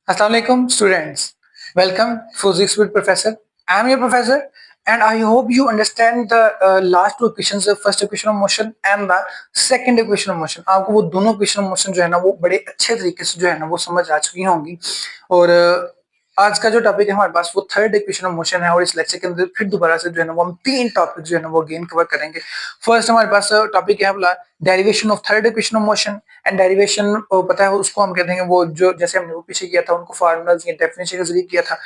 Assalamualaikum students. Welcome Physics with Professor. I am your professor and I hope you understand the last two equations, the first equation of motion and the second equation of motion. आपको वो दोनों equation of motion जो है ना वो बड़े अच्छे तरीके से जो है ना वो समझ आ चुकी होंगी और आज का जो टॉपिक है हमारे पास वो थर्ड इक्वेशन ऑफ मोशन है और इस लेक्चर के अंदर फिर दोबारा से जो है ना वो हम तीन टॉपिक जो है ना वो अगेन कवर करेंगे। फर्स्ट हमारे पास टॉपिक है बोला derivation of third equation of motion and derivation पता है उसको हम कहते हैं वो जो जैसे हमने वो पीछे किया था उनको फार्मूलाज या डेफिनेशन के जरिए किया था।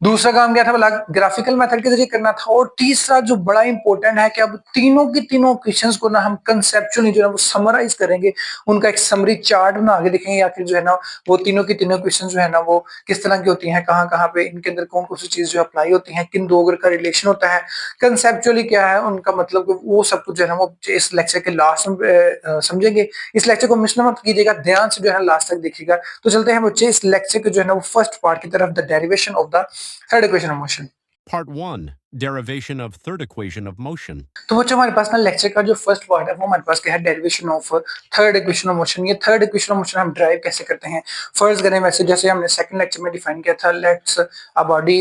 दूसरा काम क्या था बोला ग्राफिकल मेथड के जरिए करना था और तीसरा जो बड़ा इंपॉर्टेंट है कि अब तीनों की तीनों क्वेश्चंस को ना हम कंसेप्चुअली जो है वो समराइज करेंगे, उनका एक समरी चार्ट बना के दिखेंगे आखिर जो है ना वो तीनों की तीनों क्वेश्चन जो है ना वो किस तरह की होती हैं, कहाँ कहाँ पे इनके अंदर कौन कौन सी चीज जो अप्लाई होती है, किन दो अगर का रिलेशन होता है, कंसेप्चुअली क्या है उनका मतलब वो सब कुछ जो है ना वो इस लेक्चर के लास्ट में समझेंगे। इस लेक्चर को मिस मत कीजिएगा, ध्यान से जो है लास्ट तक देखिएगा। तो चलते हैं बच्चे इस लेक्चर के जो है ना वो फर्स्ट पार्ट की तरफ, the derivation of the third equation of motion. Part 1, Derivation of Third Equation of Motion. तो बच्चों हमारे पास ना लेक्चर का जो फर्स्ट पार्ट है वो हमारे पास क्या है, derivation of third equation of motion. ये थर्ड इक्वेशन ऑफ मोशन हम ड्राइव कैसे करते हैं फर्स्ट करें वैसे जैसे हमने सेकंड लेक्चर में डिफाइन किया था, let's a body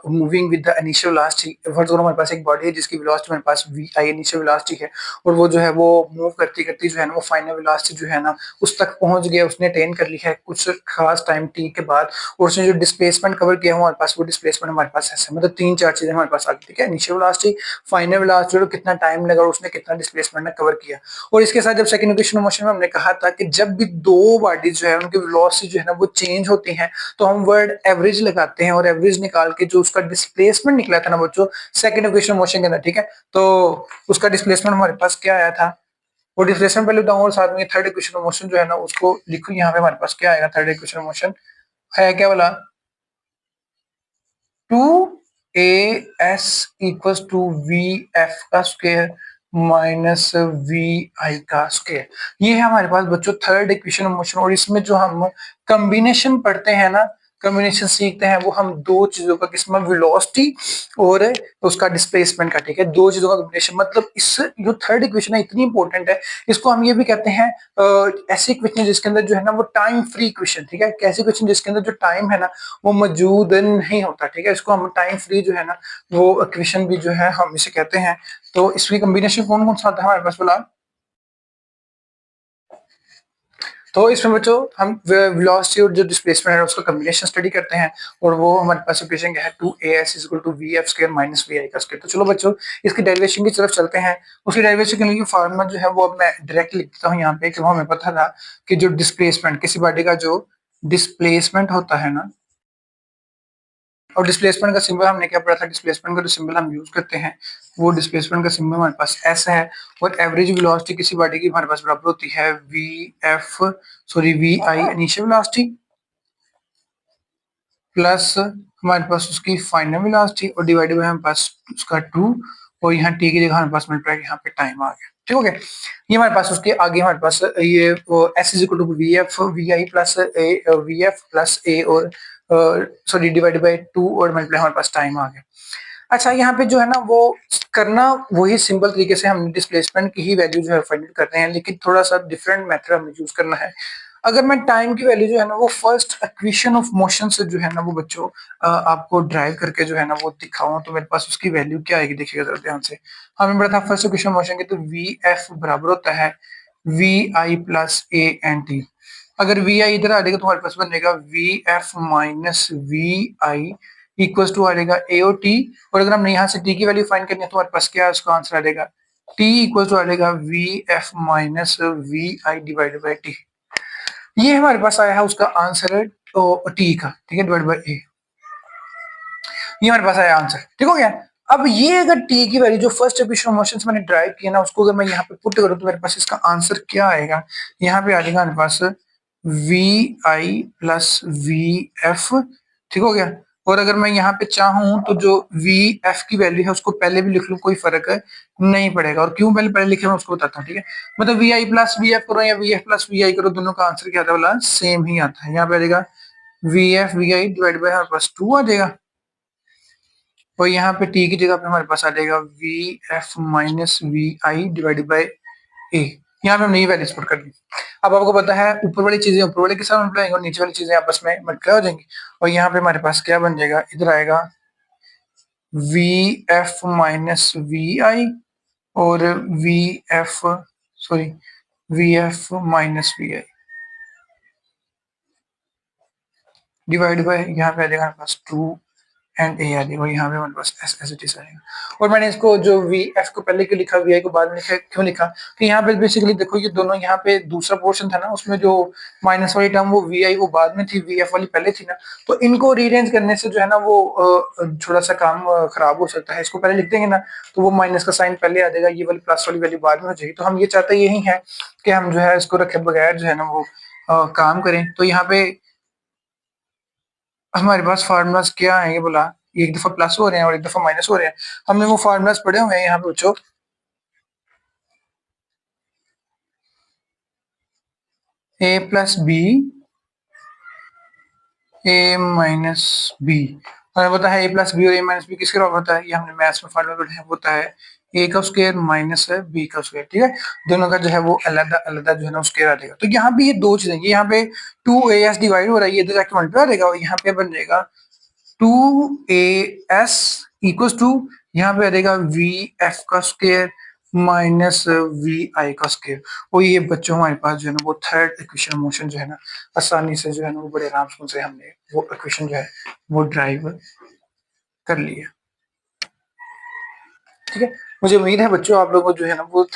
moving with the initial velocity. First करो हमारे पास एक बॉडी है जिसकी वेलोसिटी हमारे पास वी आई इनिशियल वेलोसिटी है और वो जो है वो मूव करती करती जो है ना वो फाइनल वेलोसिटी जो है ना उस तक पहुंच गया, उसने अटेन कर ली है कुछ खास टाइम टी के बाद और उसने जो डिस्प्लेसमेंट कवर किया हमारे पास वो डिस्प्लेसमेंट हमारे पास ऐसे मतलब तीन चार चीजें हमारे पास आ गई। ठीक है, इनिशियल वेलोसिटी, फाइनल वेलोसिटी, कितना टाइम लगा और उसने कितना डिस्प्लेसमेंट ने कवर किया। और इसके साथ जब सेकंड इक्वेशन ऑफ मोशन में हमने कहा था कि जब भी दो बॉडी जो है उनकी वेलोसिटी जो है ना वो चेंज होती है तो हम वर्ड एवरेज लगाते हैं और एवरेज निकाल के जो उसका डिस्प्लेसमेंट निकला था ना बच्चों सेकंड इक्वेशन ऑफ मोशन के अंदर, ठीक है, तो उसका डिस्प्लेसमेंट हमारे पास क्या आया था वो डिस्प्लेसमेंट पहले बताऊंगा और साथ में थर्ड इक्वेशन ऑफ मोशन जो है ना उसको लिखो। यहाँ पे हमारे पास क्या आएगा, थर्ड इक्वेशन ऑफ मोशन है क्या बोला, 2as equals to V F का स्क्वायर माइनस वी आई का स्क्वायर। ये है हमारे पास बच्चों थर्ड इक्वेशन ऑफ मोशन। और इसमें जो हम कॉम्बिनेशन पढ़ते हैं ना, कॉम्बिनेशन सीखते हैं वो हम दो चीजों का, किसमें, वेलोसिटी और उसका डिस्प्लेसमेंट का। ठीक है, दो चीजों का कॉम्बिनेशन, मतलब इस जो थर्ड इक्वेशन है इतनी इंपॉर्टेंट है, इसको हम ये भी कहते हैं ऐसी इक्वेशन जिसके अंदर जो है ना वो टाइम फ्री इक्वेशन। ठीक है, कैसी इक्वेशन जिसके अंदर जो टाइम है ना वो मौजूद नहीं होता। ठीक है, इसको हम टाइम फ्री जो है ना वो इक्वेशन भी जो है हम इसे कहते हैं। तो इसकी कॉम्बिनेशन कौन कौन सा आता है हमारे पास बोला, तो इसमें बच्चों हम वेलोसिटी और जो डिस्प्लेसमेंट है उसका कॉम्बिनेशन स्टडी करते हैं और वो हमारे पास इक्वेशन क्या है, 2as equal to we f square minus we आई का स्क्वायर। तो चलो बच्चों इसकी डेरिवेशन की तरफ चलते हैं। उसकी डेरिवेशन के लिए फार्मूला जो है वो अब मैं डायरेक्ट लिख देता हूँ यहाँ पे, कि हमें पता था कि जो डिस्प्लेसमेंट किसी बॉडी का जो डिस्प्लेसमेंट होता है ना, और डिस्प्लेसमेंट का सिंबल हमने क्या पढ़ा था, डिस्प्लेसमेंट का जो सिंबल हम यूज करते हैं वो डिस्प्लेसमेंट का सिंबल हमारे पास ऐसा है। और एवरेज वेलोसिटी किसी बॉडी की हमारे पास बराबर होती है V F sorry v i initial velocity plus हमारे पास उसकी फाइनल वेलोसिटी और डिवाइडेड बाय हमारे पास उसका 2 और यहाँ टी की जगह हमारे पास मिल रहा है, यहाँ पे टाइम आ गया। ठीक हो गया, ये हमारे पास उसके आगे हमारे पास ये s is equal to V F we I plus a v f plus a और सॉरी डिवाइडेड बाय 2 और मल्टीप्लाई हमारे पास टाइम आ गया। अच्छा, यहाँ पे जो है ना वो करना वही सिंपल तरीके से हम डिस्प्लेसमेंट की ही वैल्यू जो है फाइंड कर रहे हैं, लेकिन थोड़ा सा डिफरेंट मेथड हमें यूज करना है। अगर मैं टाइम की वैल्यू जो है ना वो फर्स्ट इक्वेशन ऑफ मोशन से जो है ना वो बच्चों आपको ड्राइव करके जो है ना वो दिखाऊं तो मेरे पास उसकी वैल्यू क्या आएगी, देखिएगा जरा ध्यान से। हमें पता था फर्स्ट इक्वेशन मोशन की, तो वी एफ बराबर होता है v I plus a n t. अगर वी आई इधर आ जाएगा तो हमारे पास बनेगा v F minus we i equal to आ जाएगा ए और टी। और अगर हमने यहाँ से टी की वैल्यू फाइंड करनी है तो हमारे पास क्या है, उसका आंसर आ जाएगा टी इक्वल टू आ जाएगा V F minus we i divided by t. ये हमारे पास आया है उसका आंसर है टी का, ठीक है, डिवाइड बाई ए। ये हमारे पास आया आंसर, ठीक हो गया। अब ये अगर टी की वैल्यू जो फर्स्ट इक्वेशन ऑफ मोशन मैंने ड्राइव किया ना उसको अगर मैं यहाँ पे पुट करूँ तो मेरे पास इसका आंसर क्या आएगा, यहाँ पे आ जाएगा हमारे पास v I plus we f. ठीक हो गया, और अगर मैं यहाँ पे चाहूँ तो जो वी एफ की वैल्यू है उसको पहले भी लिख लूँ, कोई फर्क नहीं पड़ेगा। और क्यों पहले पहले लिखे मैं उसको बताता हूँ। ठीक है, मतलब v I plus we f करो या v f plus v i करो, दोनों का आंसर क्या आता है बोला, सेम ही आता है। यहाँ पे आ जाएगा V F we I divide by हमारे पास 2 आ जाएगा और यहाँ पे टी की जगह पे हमारे पास आ जाएगा V F minus we i divided by a. यहाँ पे हमने ये वैल्यूज पुट कर दी। अब आपको पता है ऊपर वाली चीजें ऊपर वाले के साथ मल्टीप्लाई होंगी और नीचे वाली चीजें आपस में मल्टीप्लाई हो जाएंगी, और यहाँ पे हमारे पास क्या बन जाएगा, इधर आएगा V F minus we I और V F sorry V F minus we I divide by यहाँ पे आ जाएगा हमारे पास 2 एंड ए आ जाएगा, और यहाँ पे हमारे पास एस एस इट इज आएगा। और मैंने इसको जो वी एफ को पहले क्यों लिखा, वी आई को बाद में लिखा, क्यों लिखा कि यहाँ पे बेसिकली देखो ये दोनों, यहाँ पे दूसरा पोर्शन था ना उसमें जो माइनस वाली टर्म वो वी आई वो बाद में थी, वी एफ वाली पहले थी ना, तो इनको रीअरेंज करने से जो है ना वो थोड़ा सा काम खराब हो सकता है। इसको पहले लिख देंगे ना तो वो माइनस का साइन पहले आ जाएगा, ये वाली प्लस वाली वैल्यू बाद में हो जाएगी। तो हम ये चाहते यही है कि हम जो है इसको रखे बगैर जो है ना वो काम करें। तो यहाँ पे हमारे पास फार्मूलाज क्या है, ये बोला ये एक दफा प्लस हो रहे हैं और एक दफा माइनस हो रहे हैं। हमने वो फार्मूलाज पढ़े हुए हैं यहाँ पे बच्चों, ए प्लस बी ए माइनस बी। हमें पता है ए प्लस बी और ए माइनस बी किसके बराबर होता है, ये हमने मैथ्स में फार्मूला पढ़े हैं, होता है ए का स्क्वायर माइनस बी का स्क्वायर। ठीक है, दोनों का जो है वो अलग अलग जो है ना स्क्वायर आ जाएगा। तो यहाँ पे ये दो चीजें, यहाँ पे 2as डिवाइड हो रहा है, ये इधर जाके मल्टीप्लाई आ जाएगा और यहाँ पे बन जाएगा 2as इक्वल्स टू, यहाँ पे आ जाएगा वी एफ का स्क्वायर माइनस वी आई का स्क्वायर। और ये बच्चों हमारे पास जो है ना वो थर्ड इक्वेशन मोशन जो है ना आसानी से जो है ना वो बड़े आराम से हमने वो इक्वेशन जो है वो ड्राइव कर लिया। ठीक है, मुझे उम्मीद है बच्चों आप लोगों को जो है ना वो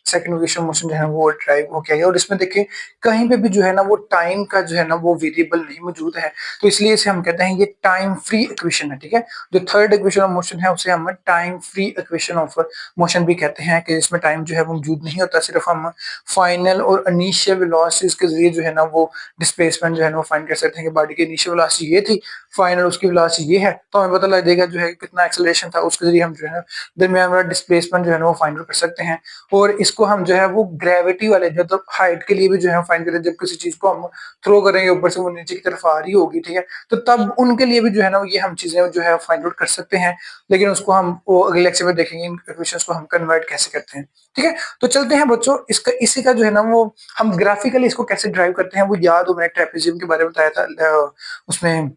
सेकंड इक्वेशन मोशन जो है वो ड्राइव हो गया है। और इसमें देखिए कहीं पे भी जो है ना वो टाइम का जो है ना वो वेरिएबल नहीं मौजूद है, तो इसलिए इसे हम कहते हैं ये टाइम फ्री इक्वेशन है। ठीक है, जो थर्ड इक्वेशन ऑफ मोशन है उसे हम time free equation of motion भी कहते हैं, कि इसमें टाइम जो है वो मौजूद नहीं होता, सिर्फ हम फाइनल और इनिशियल वेलोसिटीज के जरिए जो है ना वो डिस्प्लेसमेंट जो है ना वो फाइंड कर सकते हैं कि बॉडी की इनिशियल वेलोसिटी ये थी, फाइनल उसकी वेलोसिटी ये है, तो हमें पता लग जाएगा जो है कितना एक्सेलरेशन था, उसके जरिए हम जो है दरमियान वाला डिस्प्लेसमेंट जो है ना वो फाइंड कर सकते हैं। और इसको हम जो है वो ग्रेविटी वाले जो तो हाइट के लिए भी जो है फाइंड करें, जब किसी चीज को हम थ्रो करेंगे ऊपर से वो नीचे की तरफ आ रही होगी, ठीक है, तो तब उनके लिए भी जो है ना ये हम चीजें जो है फाइंड आउट कर सकते हैं। लेकिन उसको हम वो अगले लेक्चर में देखेंगे इन इक्वेशंस को हम कन्वर्ट कैसे करते हैं। ठीक है, तो चलते हैं बच्चों, इसका इसी का जो है ना वो हम ग्राफिकली इसको कैसे ड्राइव करते हैं वो याद हो, मैंने ट्रेपेजियम के बारे में बताया था उसमें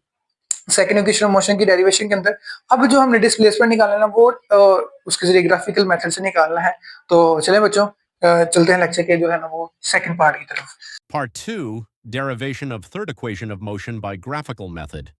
सेकंड इक्वेशन ऑफ मोशन की डेरिवेशन के अंदर। अब जो हमने डिस्प्लेसमेंट निकालना है ना वो उसके जरिए ग्राफिकल मेथड से निकालना है। तो चले बच्चों चलते हैं लेक्चर के जो है ना वो सेकंड पार्ट की तरफ। Part 2, derivation of third equation of motion by graphical method.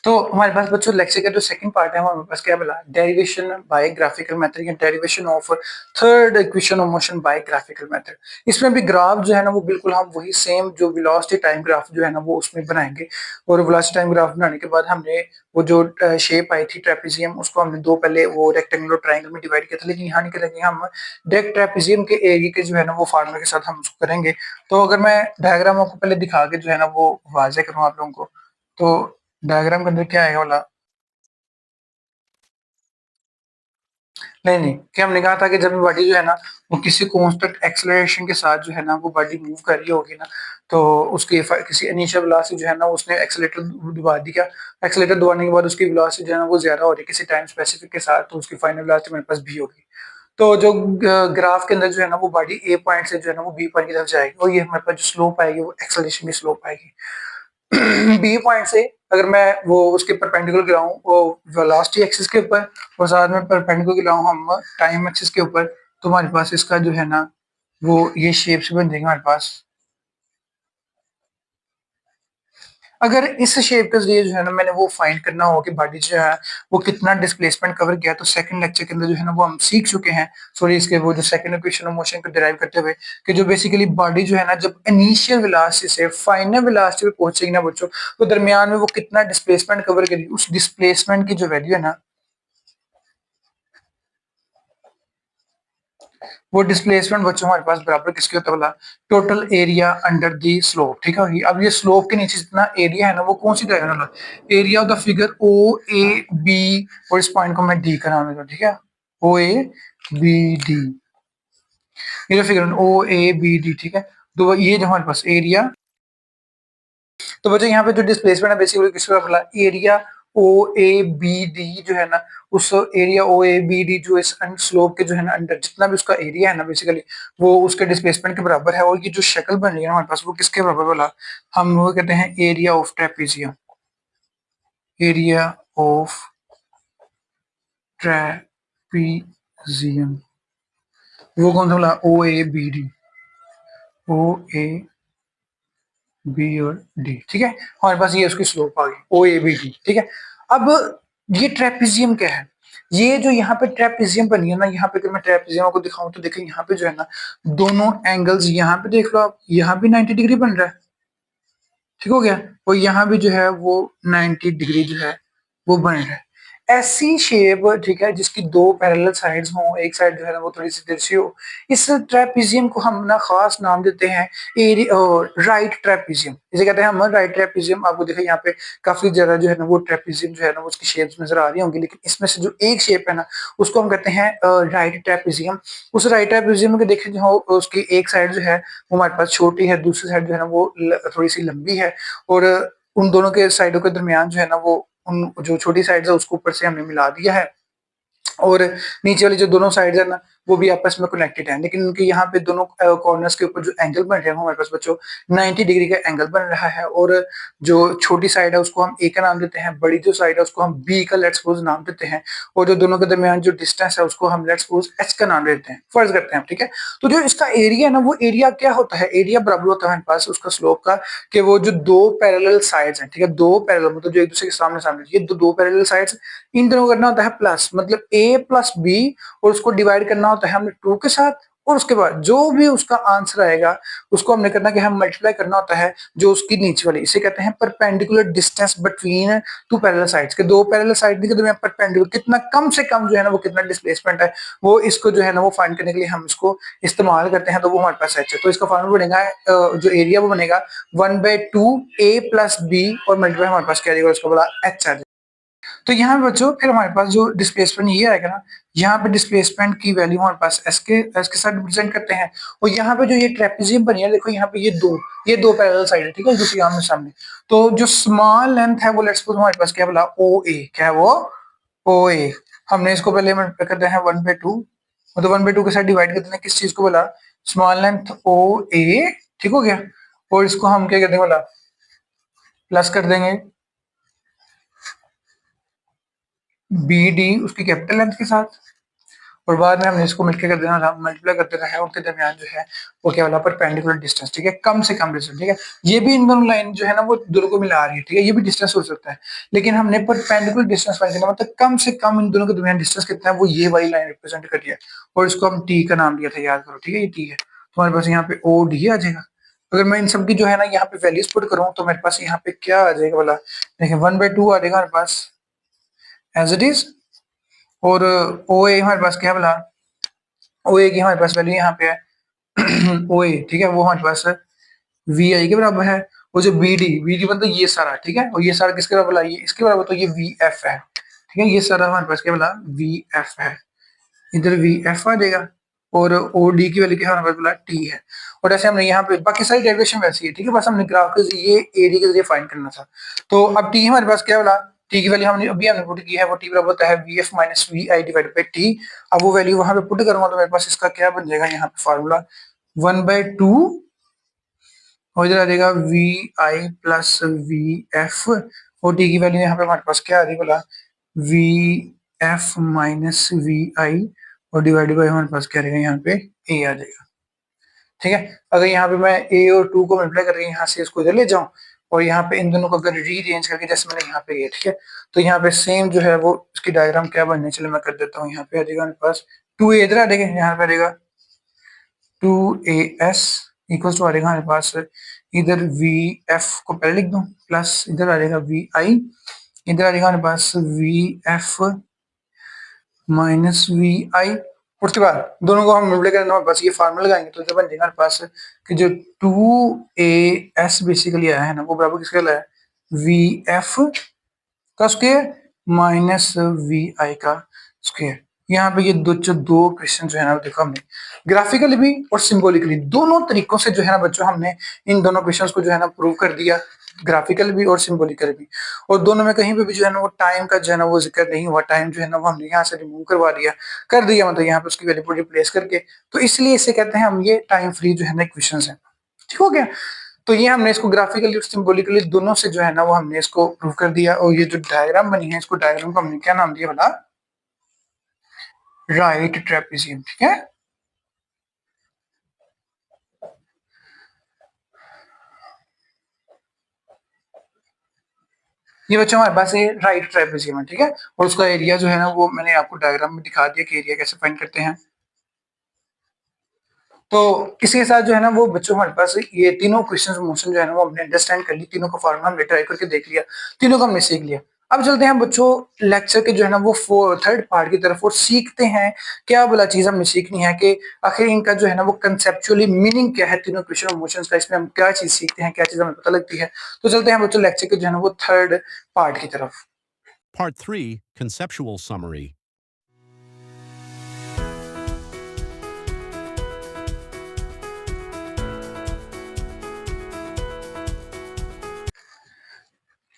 तो हमारे पास बच्चों लेक्चर का जो सेकंड पार्ट है हमारे पास क्या बोला, डेरिवेशन बाय ग्राफिकल मेथड या derivation of third equation of motion by graphical method. इसमें भी ग्राफ जो है ना वो बिल्कुल हम वही सेम जो वेलोसिटी टाइम ग्राफ जो है ना वो उसमें बनाएंगे। और वेलोसिटी टाइम ग्राफ बनाने के बाद हमने वो जो शेप आई थी ट्रेपेजियम, उसको हमने दो पहले वो रेक्टेंगल और ट्रायंगल में डिवाइड किया था, लेकिन यहाँ नहीं करेंगे हम, डायरेक्ट ट्रेपेजियम के एरिया के जो है ना वो फार्मूला के साथ हम उसको करेंगे। तो अगर मैं डायग्राम आपको पहले दिखा के जो है ना वो वाजे करूँ आप लोगों को, तो डायग्राम के अंदर क्या आएगा वाला, नहीं क्या हमने कहा था कि जब बॉडी जो है ना वो किसी कांस्टेंट एक्सेलरेशन के साथ जो है ना वो बॉडी मूव कर रही होगी ना, तो उसकी किसी इनिशियल वेलोसिटी जो है ना उसने एक्सेलेरेटर दबा दिया, एक्सेलेरेटर दबाने के बाद उसकी वेलोसिटी जो है ना वो ज्यादा हो रही है किसी टाइम स्पेसिफिक के साथ, तो उसकी फाइनल वेलोसिटी मेरे पास भी होगी। तो जो ग्राफ के अंदर जो है ना वो बॉडी ए पॉइंट से जो है ना वो बी पॉइंट की तरफ जाएगी, और ये हमारे पास जो स्लोप आएगी वो एक्सेलरेशन की स्लोप आएगी। बी पॉइंट से अगर मैं वो उसके परपेंडिकुलर गिराऊं वो वेलोसिटी एक्सिस के ऊपर और साथ में परपेंडिकुलर गिराऊं हम टाइम एक्सिस के ऊपर, तो हमारे पास इसका जो है ना वो ये शेप से बन जाएगा हमारे पास। अगर इस शेप के जरिए जो है ना मैंने वो फाइंड करना हो कि बॉडी जो है वो कितना डिस्प्लेसमेंट कवर किया, तो सेकंड लेक्चर के अंदर जो है ना वो हम सीख चुके हैं, सॉरी इसके वो जो सेकंड इक्वेशन ऑफ मोशन को डिराइव करते हुए, कि जो बेसिकली बॉडी जो है ना जब इनिशियल वेलोसिटी से फाइनल वेलोसिटी पे पहुंचेगी ना बच्चों, तो दरमियान में वो कितना डिस्प्लेसमेंट कवर करेगी, उस डिस्प्लेसमेंट की जो वैल्यू है ना वो डिस्प्लेसमेंट बच्चों हमारे पास बराबर किसके होता है, total area under the slope. ठीक है, अब ये स्लोप के नीचे जितना एरिया है ना वो कौन सी डायगोनल है, area of the figure O A B, और इस पॉइंट को मैं डी का नाम देता हूँ। ठीक है, ओ ए बी डी, ये जो figure O A B D, ठीक है, तो ये जो हमारे पास एरिया, तो बच्चों यहाँ पे जो डिस्प्लेसमेंट है बेसिकली किसका बोला, area O A B D जो है ना, उस area O A B D जो इस स्लोप के जो है ना अंडर जितना भी उसका एरिया है ना बेसिकली वो उसके डिस्प्लेसमेंट के बराबर है। और ये जो शक्ल बन रही है हमारे पास वो किसके बराबर बोला, हम वो कहते हैं area of trapezium. Area of trapezium वो कौन सा बोला, o A B d, o A B और डी, ठीक है। हमारे पास ये उसकी स्लोप आ गई ओ ए बी डी, ठीक है। अब ये ट्रेपीजियम क्या है, ये जो यहाँ पे ट्रेपीजियम बनी है ना, यहाँ पे अगर मैं ट्रेपीजियम को दिखाऊं तो देखिए यहाँ पे जो है ना दोनों एंगल्स, यहाँ पे देख लो आप, यहाँ भी 90 डिग्री बन रहा है, ठीक हो गया। और यहाँ भी जो है वो 90 डिग्री जो है वो बन रहा है। ऐसी शेप, ठीक है, जिसकी दो पैरेलल साइड्स हों, एक साइड जो है ना वो थोड़ी सी तिरछी हो, इस ट्रेपीजियम को हम ना खास नाम देते हैं राइट ट्रेपीजियम। इसे कहते हैं हम राइट ट्रेपीजियम। आपको देखिए यहाँ पे काफी ज्यादा जो है ना वो ट्रेपीजियम जो है ना वो उसकी शेप्स नजर आ रही होंगी, लेकिन इसमें से जो एक शेप है ना उसको हम कहते हैं राइट ट्रेपीजियम। उस राइट ट्रेपीजियम के देखिए जो उसकी एक साइड जो है वो हमारे पास छोटी है, दूसरी साइड जो है ना वो थोड़ी सी लंबी है। और उन दोनों के साइडों के दरमियान जो है ना वो उन जो छोटी साइड है उसको ऊपर से हमने मिला दिया है। और नीचे वाली जो दोनों साइड्स है ना वो भी आपस में कनेक्टेड है, लेकिन उनके यहाँ पे दोनों कॉर्नर्स के ऊपर जो एंगल बन रहे हैं हमारे पास बच्चों 90 डिग्री का एंगल बन रहा है। और जो छोटी साइड है उसको हम ए का नाम देते हैं, बड़ी जो साइड है उसको हम बी का लेट्स सपोज नाम देते हैं। और जो दोनों के दरमियान जो डिस्टेंस है उसको हम लेट्स सपोज एच का नाम देते हैं, फर्ज करते हैं, ठीक है। तो जो इसका एरिया है ना वो एरिया क्या होता है, एरिया बराबर होता है हमारे पास उसका स्लोप का, कि वो जो दो पैरेलल साइड्स हैं, ठीक है, दो पैरेलल मतलब जो एक दूसरे के सामने सामने, ये दो पैरेलल साइड्स, इन दोनों को करना होता है प्लस, मतलब ए प्लस बी, और उसको डिवाइड करना होता है हमने 2 के साथ। और उसके बाद जो भी उसका आंसर आएगा उसको हमने करना कि हम मल्टीप्लाई करना होता है जो उसकी नीचे वाली, इसे कहते हैं perpendicular distance between two parallel sides, के दो पैरेलल साइड के दरमियान परपेंडिकुलर कितना कम से कम जो है ना वो कितना डिस्प्लेसमेंट है, वो इसको जो है ना वो फाइंड करने के लिए हम इसको इस्तेमाल करते हैं। तो वो हमारे पास एच है, तो इसका फॉर्मूला बनेगा जो एरिया वो बनेगा 1/2 ए प्लस बी और मल्टीप्लाई हमारे पास क्या आएगा उसका बोला एच आ जाएगा। तो यहाँ पे बच्चों फिर हमारे पास जो डिस्प्लेसमेंट ये आएगा ना, यहाँ पे डिस्प्लेसमेंट की वैल्यू हमारे पास एस के साथ रिप्रेजेंट करते हैं। और यहाँ पे जो ये ट्रेपेजियम बनी है देखो यहाँ पे ये दो पैरेलल साइड है, ठीक है, दूसरी आमने सामने। तो जो स्मॉल लेंथ है वो लेट्स सपोज हमारे पास क्या बोला ओ ए, क्या है वो ओ ए। हमने इसको पहले करते हैं 1/2, मतलब 1/2 के साथ डिवाइड करते हैं किस चीज को बोला, स्मॉल लेंथ ओ ए, ठीक हो गया। और इसको हम क्या कहते हैं बोला प्लस कर देंगे बी डी उसकी कैपिटल लेंथ के साथ। और बाद में हमने इसको मिलकर कर देना था, मल्टीप्लाई करते रहे उनके दरमियान जो है वो क्या वाला परपेंडिकुलर डिस्टेंस, ठीक है, कम से कम डिस्टेंस, ठीक है। ये भी इन दोनों लाइन जो है ना वो दोनों को मिला रही है, ठीक है, ये भी डिस्टेंस हो सकता है, लेकिन हमने परपेंडिकुलर डिस्टेंस फाइंड करना मतलब कम से कम इन दोनों के दरमियान डिस्टेंस कितना है वो ये वाली लाइन रिप्रेजेंट करी है। और इसको हम टी का नाम दिया था, याद करो, ठीक है, ये टी है। तो हमारे पास यहाँ पे ओ डी आ जाएगा। अगर मैं इन सब की जो है ना यहाँ पे वैल्यूज पुट करूँ तो मेरे पास यहाँ पे क्या आ जाएगा बोला, देखिए 1/2 आ जाएगा हमारे पास एज इट इज। और ओ ए हमारे पास क्या बोला, ओ ए की हमारे पास वैल्यू यहाँ पे है ओ ए, ठीक है, वो हमारे पास वी आई के बराबर है। वो जो बी डी मतलब ये सारा, ठीक है, और ये सारा किसके बराबर है, ये इसके बराबर, तो ये वी एफ है, ठीक है, ये सारा हमारे पास क्या बोला वी एफ है, इधर वी एफ आ जाएगा। और ओ डी की वैल्यू क्या हमारे पास बोला टी है। और ऐसे हमने यहाँ पे बाकी सारी डेरिवेशन वैसी है, ठीक है, बस हमने ग्राफ के ये एडी के जरिए फाइंड करना था। तो अब टी हमारे पास क्या बोला, टी की वैल्यू हमने पुट की है, वो टी बराबर होता है V F minus we I divide by T. अब वो वैल्यू वहां पे पुट करूंगा तो मेरे पास इसका क्या बन जाएगा, यहाँ पे फॉर्मूला 1/2 और इधर आ जाएगा V I plus we F. और टी की वैल्यू यहाँ पे हमारे पास क्या आ रही है बोला V F minus we I और डिवाइड बाई हमारे पास क्या रहेगा यहाँ पे ए आ जाएगा, ठीक है। अगर यहाँ पे मैं ए और 2 को मल्टीप्लाई करके यहाँ से इसको इधर ले जाऊं और यहाँ पे इन दोनों को अगर रीअरेंज करके जैसे मैंने यहाँ पे किया, ठीक है, तो यहाँ पे सेम जो है वो इसकी डायग्राम क्या बनने, चलो मैं कर देता हूँ। यहाँ पे आ जाएगा मेरे पास 2a इधर आ जाएगा, यहाँ पे आ जाएगा 2as इक्वल टू आ जाएगा हमारे पास इधर वी एफ को पहले लिख दूं प्लस इधर आ जाएगा वी आई, इधर आ जाएगा हमारे पास वी एफ माइनस वी आई। उसके बाद दोनों को हम मल्टीप्लाई करेंगे हमारे पास ये फार्मूला लगाएंगे तो बन जाएगा हमारे पास कि जो 2as बेसिकली आया है ना वो बराबर किसका आया वी एफ का स्क्वायर माइनस वी आई का स्क्वायर। यहाँ पे ये दो क्वेश्चन जो है ना देखो हमने ग्राफिकली भी और सिंबॉलिकली दोनों तरीकों से जो है ना बच्चों हमने इन दोनों क्वेश्चंस को जो है ना प्रूव कर दिया, ग्राफिकल भी और सिंबॉलिकल भी। और दोनों में कहीं पे भी जो है ना वो टाइम का जो है ना वो जिक्र नहीं हुआ, टाइम जो है ना वो हमने यहाँ से रिमूव करवा दिया, कर दिया मतलब यहाँ पे उसकी वैल्यू को रिप्लेस करके। तो इसलिए इसे कहते हैं हम ये टाइम फ्री जो है ना इक्वेशन है। ठीक हो गया। तो ये हमने इसको ग्राफिकली और सिंबॉलिकली दोनों से जो है ना वो हमने इसको प्रूव कर दिया। और ये जो डायग्राम बनी है इसको डायग्राम को हमने क्या नाम दिया बता, राइट ट्रेपेजियम। ठीक है। ये बच्चों हमारे पास ये राइट ट्रेपेजियम है। ठीक है। और उसका एरिया जो है ना वो मैंने आपको डायग्राम में दिखा दिया कि एरिया कैसे फाइंड करते हैं। तो इसके साथ जो है ना वो बच्चों हमारे पास ये तीनों क्वेश्चन मोशन जो है ना वो हमने अंडरस्टैंड कर ली, तीनों का फॉर्मूला हमने ट्राई करके देख लिया, तीनों का हमने सीख लिया। अब चलते हैं बच्चों लेक्चर के जो है ना वो थर्ड पार्ट की तरफ और सीखते हैं क्या बोला चीज हमने सीखनी है कि आखिर इनका जो है ना वो कंसेप्चुअली मीनिंग क्या है, तीनों क्वेश्चन मोशंस का, इसमें हम क्या चीज सीखते हैं, क्या चीज हमें पता लगती है। तो चलते हैं बच्चों लेक्चर के जो है ना वो थर्ड पार्ट की तरफ। Part 3, Conceptual Summary.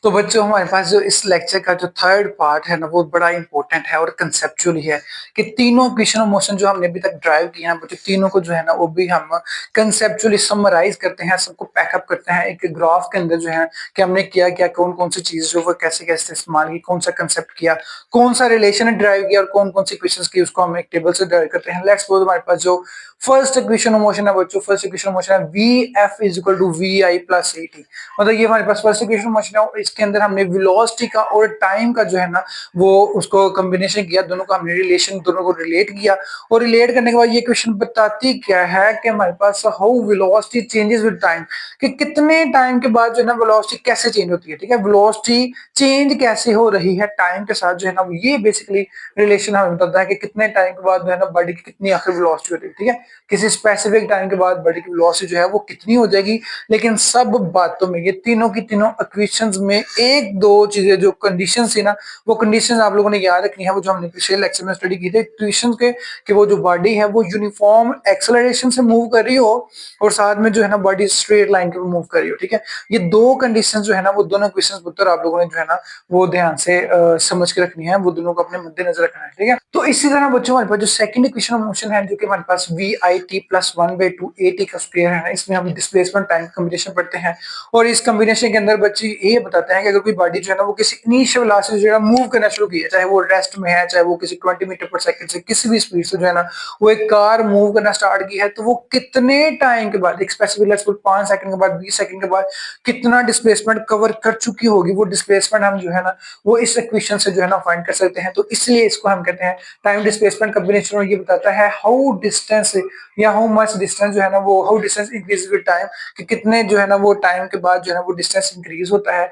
तो बच्चों हमारे पास जो इस लेक्चर का जो थर्ड पार्ट है ना वो बड़ा इंपॉर्टेंट है और कंसेप्चुअली है कि तीनों इक्वेशन ऑफ मोशन जो हमने अभी तक ड्राइव किए हैं बच्चों, तीनों को जो है ना वो भी हम कंसेप्चुअली समराइज करते हैं, सबको पैकअप करते हैं एक ग्राफ के अंदर जो है कि हमने किया क्या, कौन कौन सी चीज जो वो कैसे कैसे इस्तेमाल की, कौन सा कंसेप्ट किया, कौन सा रिलेशन ड्राइव किया और कौन कौन सी इक्वेशंस की, उसको हम एक टेबल से ड्राइव करते हैं। लेट्स सपोज हमारे पास जो फर्स्ट इक्वेशन ऑफ मोशन है बच्चों, फर्स्ट इक्वेशन ऑफ मोशन है we F is equal to V I plus A T. मतलब ये हमारे पास फर्स्ट इक्वेशन मोशन है, इसके अंदर हमने वेलोसिटी का और टाइम का जो है ना वो उसको कॉम्बिनेशन किया, दोनों का हमने रिलेशन, दोनों को रिलेट किया। और रिलेट करने के बाद ये क्वेश्चन बताती क्या है कि हमारे पास how velocity changes with time, कि कितने टाइम के बाद जो है ना वेलोसिटी कैसे चेंज होती है। ठीक है। वेलोसिटी चेंज कैसे हो रही है टाइम के साथ जो है ना ये बेसिकली रिलेशन हमें बताता है कि कितने टाइम के बाद जो है ना बॉडी की कितनी आखिर वेलोसिटी होती है। ठीक है। किसी स्पेसिफिक टाइम के बाद बॉडी की वेलोसिटी जो है वो कितनी हो जाएगी। लेकिन सब बातों में ये तीनों की तीनों इक्वेशंस में एक दो चीजें जो कंडीशन थी ना वो कंडीशन आप लोगों ने याद रखनी है, वो जो हमने पिछले लेक्चर में स्टडी की थी इक्वेशंस के, कि वो जो बॉडी है वो यूनिफॉर्म एक्सेलरेशन से मूव कर रही हो और साथ में जो है ना बॉडी स्ट्रेट लाइन के मूव कर रही हो। ठीक है। ये दो कंडीशन जो है ना वो दोनों इक्वेशंस उत्तर आप लोगों ने जो है ना वो ध्यान से समझ के रखनी है, वो दोनों को अपने मद्देनजर रखना है। ठीक है। तो इसी तरह बच्चों हमारे पास जो सेकंड इक्वेशन ऑफ मोशन है जो कि हमारे पास v i t plus one by two a t का स्क्वायर है ना, इसमें हम डिस्प्लेसमेंट टाइम कॉम्बिनेशन पढ़ते हैं। और इस कॉम्बिनेशन के अंदर बच्चे ये बताते हैं कि अगर कोई बॉडी जो है ना वो किसी इनिशियल वेलोसिटी जो है मूव करना शुरू की है, चाहे वो रेस्ट में है, चाहे वो किसी 20 मीटर पर सेकंड से किसी भी स्पीड से जो है ना वो एक कार मूव करना स्टार्ट की है, तो वो कितने टाइम के बाद, एक स्पेसिफिक लेट्स सपोज 5 सेकंड के बाद, 20 सेकंड के बाद कितना डिस्प्लेसमेंट कवर कर चुकी होगी, वो डिस्प्लेसमेंट हम जो है ना वो इस इक्वेशन से जो है ना फाइंड कर सकते हैं। तो इसलिए इसको हम कहते हैं टाइम डिस्प्लेसमेंट कॉम्बिनेशन। और ये बताता है हाउ डिस्टेंस या हाउ मच डिस्टेंस जो है ना वो how distance increase with time, कि कितने जो है ना वो टाइम के बाद जो है ना वो डिस्टेंस इंक्रीज होता है।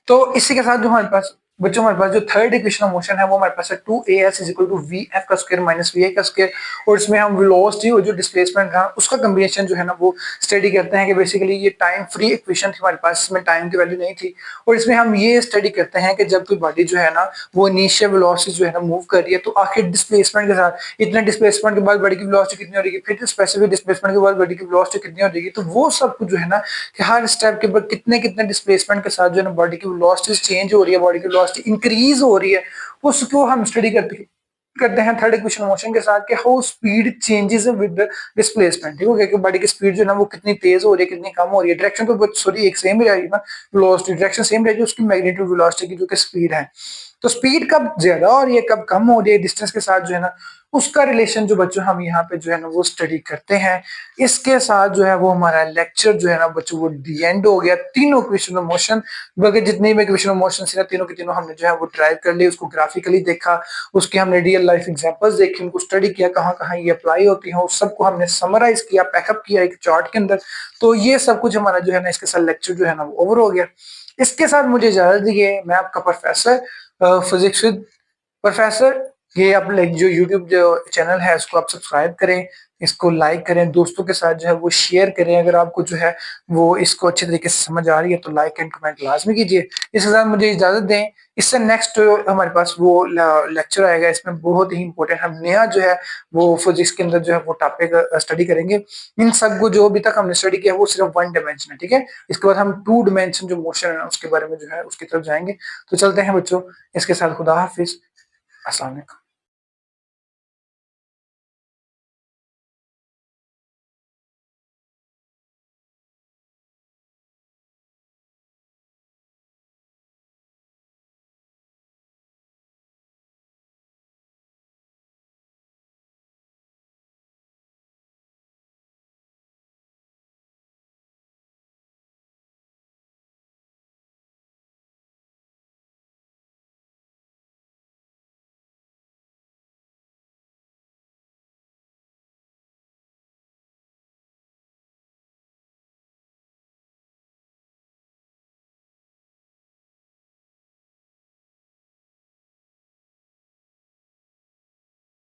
तो इसी के साथ जो हमारे पास बच्चों हमारे पास जो थर्ड इक्वेशन ऑफ मोशन है वो हमारे पास है 2as is equal to V F का स्क्वायर माइनस वी आई का स्क्वायर। और इसमें हम वेलोसिटी और जो डिस्प्लेसमेंट था उसका कॉम्बिनेशन जो है ना वो स्टडी करते हैं कि बेसिकली ये टाइम फ्री इक्वेशन थी हमारे पास, इसमें टाइम की वैल्यू नहीं थी। और इसमें हम ये स्टडी करते हैं कि जब कोई बॉडी जो है ना वो इनिशियल वेलोसिटी जो है ना मूव कर रही है, तो आखिर डिस्प्लेसमेंट के साथ इतने डिस्प्लेसमेंट के बाद बॉडी की वेलोसिटी कितनी हो रही है, फिर स्पेसिफिक डिस्प्लेसमेंट के बाद बॉडी की वेलोसिटी कितनी हो जाएगी। तो वो सब कुछ जो है ना कि हर स्टेप के बाद कितने कितने डिस्प्लेसमेंट के साथ जो है ना बॉडी की वेलोसिटी चेंज हो रही है, बॉडी की वेलोसिटी इंक्रीज हो रही है, उसको हम स्टडी करते हैं थर्ड इक्वेशन मोशन के साथ कि how speed changes with displacement. ठीक है। कि बॉडी की स्पीड जो है ना वो कितनी तेज हो रही है, कितनी कम हो रही है। डायरेक्शन तो सॉरी एक सेम ही रहेगी ना, वेलोसिटी डायरेक्शन सेम रहेगी, उसकी मैग्नीट्यूड वेलोसिटी की जो कि स्पीड है। तो स्पीड कब ज्यादा हो रही है कब कम हो रही है डिस्टेंस के साथ जो है ना उसका रिलेशन जो बच्चों हम यहाँ पे जो है ना वो स्टडी करते हैं। इसके साथ जो है वो हमारा लेक्चर जो है ना बच्चों वो दी एंड हो गया। तीनों इक्वेशन ऑफ मोशन बल्कि जितने भी इक्वेशन ऑफ मोशन थी ना तीनों की तीनों हमने जो है वो ड्राइव कर ली, उसको ग्राफिकली देखा, उसके हमने रियल लाइफ एग्जांपल्स देखे, उनको स्टडी किया कहाँ कहाँ ये अप्लाई होती है, उस सबको हमने समराइज किया, पैकअप किया एक चार्ट के अंदर। तो ये सब कुछ हमारा जो है ना इसके साथ लेक्चर जो है ना वो ओवर हो गया। इसके साथ मुझे इजाजत दीजिए, मैं आपका प्रोफेसर फिजिक्स प्रोफेसर ये आप जो यूट्यूब जो चैनल है उसको आप सब्सक्राइब करें, इसको लाइक करें, दोस्तों के साथ जो है वो शेयर करें। अगर आपको जो है वो इसको अच्छे तरीके से समझ आ रही है तो लाइक एंड कमेंट लाजमी कीजिए। इसके साथ मुझे इजाजत दें। इससे नेक्स्ट हमारे पास वो लेक्चर आएगा, इसमें बहुत ही इंपॉर्टेंट हम नया जो है वो फिजिक्स के अंदर जो है वो टॉपिक स्टडी करेंगे। इन सब को जो अभी तक हमने स्टडी किया वो सिर्फ वन डायमेंशन है, ठीक है। इसके बाद हम टू डायमेंशन जो मोशन है उसके बारे में जो है उसकी तरफ जाएंगे। तो चलते हैं बच्चों, इसके साथ खुदा हाफिज, अस्सलाम वालेकुम।